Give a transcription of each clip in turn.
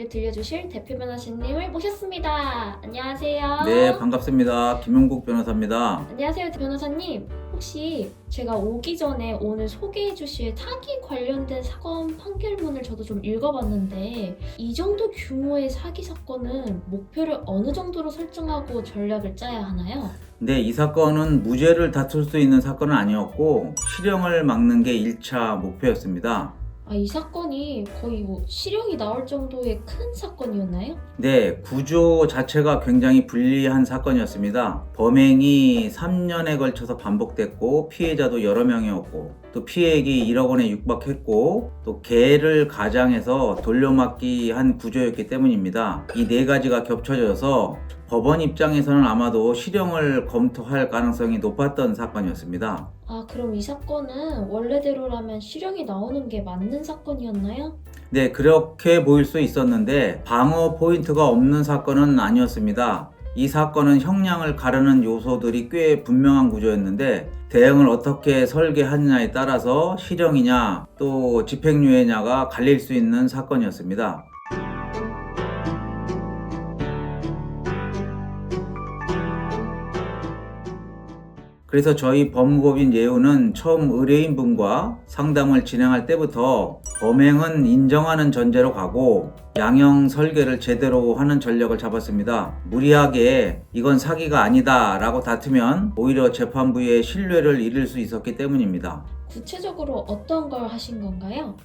이야기를 들려주실 대표 변호사님을 모셨습니다. 안녕하세요. 네, 반갑습니다. 김용국 변호사입니다. 안녕하세요, 변호사님. 혹시 제가 오기 전에 오늘 소개해 주실 사기 관련된 사건 판결문을 저도 좀 읽어봤는데 이 정도 규모의 사기 사건은 목표를 어느 정도로 설정하고 전략을 짜야 하나요? 네, 이 사건은 무죄를 다툴 수 있는 사건은 아니었고 실형을 막는 게 1차 목표였습니다. 이 사건이 거의 실형이 나올 정도의 큰 사건이었나요? 네, 구조 자체가 굉장히 불리한 사건이었습니다. 범행이 3년에 걸쳐서 반복됐고 피해자도 여러 명이었고 또 피해액이 1억 원에 육박했고 또 개를 가장해서 돌려막기 한 구조였기 때문입니다. 이 네 가지가 겹쳐져서 법원 입장에서는 아마도 실형을 검토할 가능성이 높았던 사건이었습니다. 그럼 이 사건은 원래대로라면 실형이 나오는 게 맞는 사건이었나요? 네, 그렇게 보일 수 있었는데 방어 포인트가 없는 사건은 아니었습니다. 이 사건은 형량을 가르는 요소들이 꽤 분명한 구조였는데 대응을 어떻게 설계하느냐에 따라서 실형이냐 또 집행유예냐가 갈릴 수 있는 사건이었습니다. 그래서 저희 법무법인 예우는 처음 의뢰인분과 상담을 진행할 때부터 범행은 인정하는 전제로 가고 양형 설계를 제대로 하는 전략을 잡았습니다. 무리하게 이건 사기가 아니다 라고 다투면 오히려 재판부의 신뢰를 잃을 수 있었기 때문입니다. 구체적으로 어떤 걸 하신 건가요?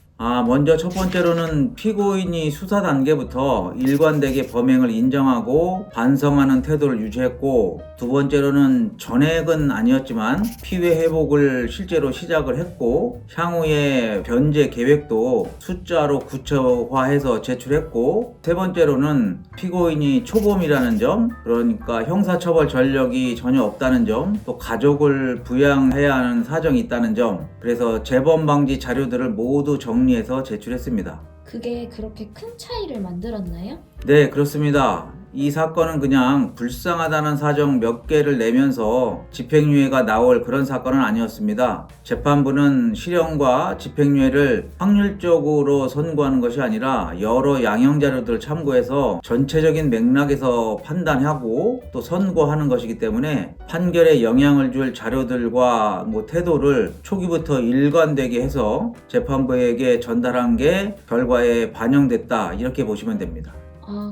먼저 첫 번째로는 피고인이 수사 단계부터 일관되게 범행을 인정하고 반성하는 태도를 유지했고, 두 번째로는 전액은 아니었지만 피해 회복을 실제로 시작을 했고, 향후에 변제 계획도 숫자로 구체화해서 제출했고, 세 번째로는 피고인이 초범이라는 점, 그러니까 형사처벌 전력이 전혀 없다는 점, 또 가족을 부양해야 하는 사정이 있다는 점, 그래서 재범 방지 자료들을 모두 정리해서 제출했습니다. 그게 그렇게 큰 차이를 만들었나요? 네, 그렇습니다. 이 사건은 그냥 불쌍하다는 사정 몇 개를 내면서 집행유예가 나올 그런 사건은 아니었습니다. 재판부는 실형과 집행유예를 확률적으로 선고하는 것이 아니라 여러 양형 자료들을 참고해서 전체적인 맥락에서 판단하고 또 선고하는 것이기 때문에 판결에 영향을 줄 자료들과 태도를 초기부터 일관되게 해서 재판부에게 전달한 게 결과에 반영됐다, 이렇게 보시면 됩니다.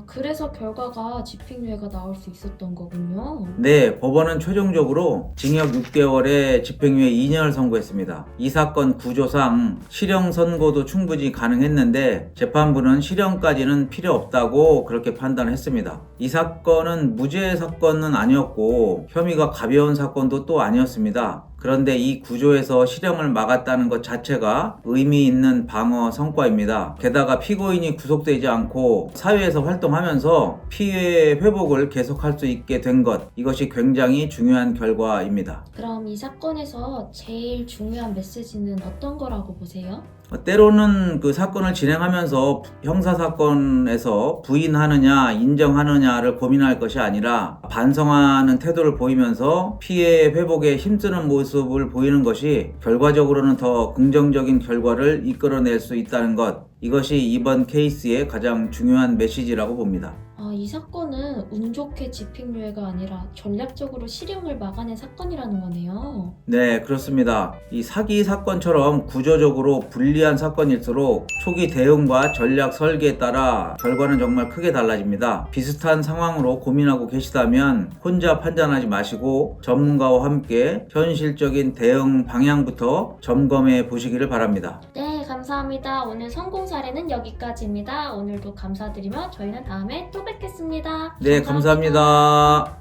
그래서 결과가 집행유예가 나올 수 있었던 거군요. 네, 법원은 최종적으로 징역 6개월에 집행유예 2년을 선고했습니다. 이 사건 구조상 실형 선고도 충분히 가능했는데 재판부는 실형까지는 필요 없다고 그렇게 판단을 했습니다. 이 사건은 무죄 사건은 아니었고 혐의가 가벼운 사건도 또 아니었습니다. 그런데 이 구조에서 실형을 막았다는 것 자체가 의미 있는 방어 성과입니다. 게다가 피고인이 구속되지 않고 사회에서 활동하면서 피해 회복을 계속할 수 있게 된 것, 이것이 굉장히 중요한 결과입니다. 그럼 이 사건에서 제일 중요한 메시지는 어떤 거라고 보세요? 때로는 그 사건을 진행하면서 형사사건에서 부인하느냐 인정하느냐를 고민할 것이 아니라 반성하는 태도를 보이면서 피해 회복에 힘쓰는 모습을 보이는 것이 결과적으로는 더 긍정적인 결과를 이끌어낼 수 있다는 것, 이것이 이번 케이스의 가장 중요한 메시지라고 봅니다. 이 사건은 운 좋게 집행유예가 아니라 전략적으로 실형을 막아낸 사건이라는 거네요. 네, 그렇습니다. 이 사기 사건처럼 구조적으로 불리한 사건일수록 초기 대응과 전략 설계에 따라 결과는 정말 크게 달라집니다. 비슷한 상황으로 고민하고 계시다면 혼자 판단하지 마시고 전문가와 함께 현실적인 대응 방향부터 점검해 보시기를 바랍니다. 네, 감사합니다. 오늘 성공 사례는 여기까지입니다. 오늘도 감사드리며 저희는 다음에 또 뵙겠습니다. 네, 감사합니다.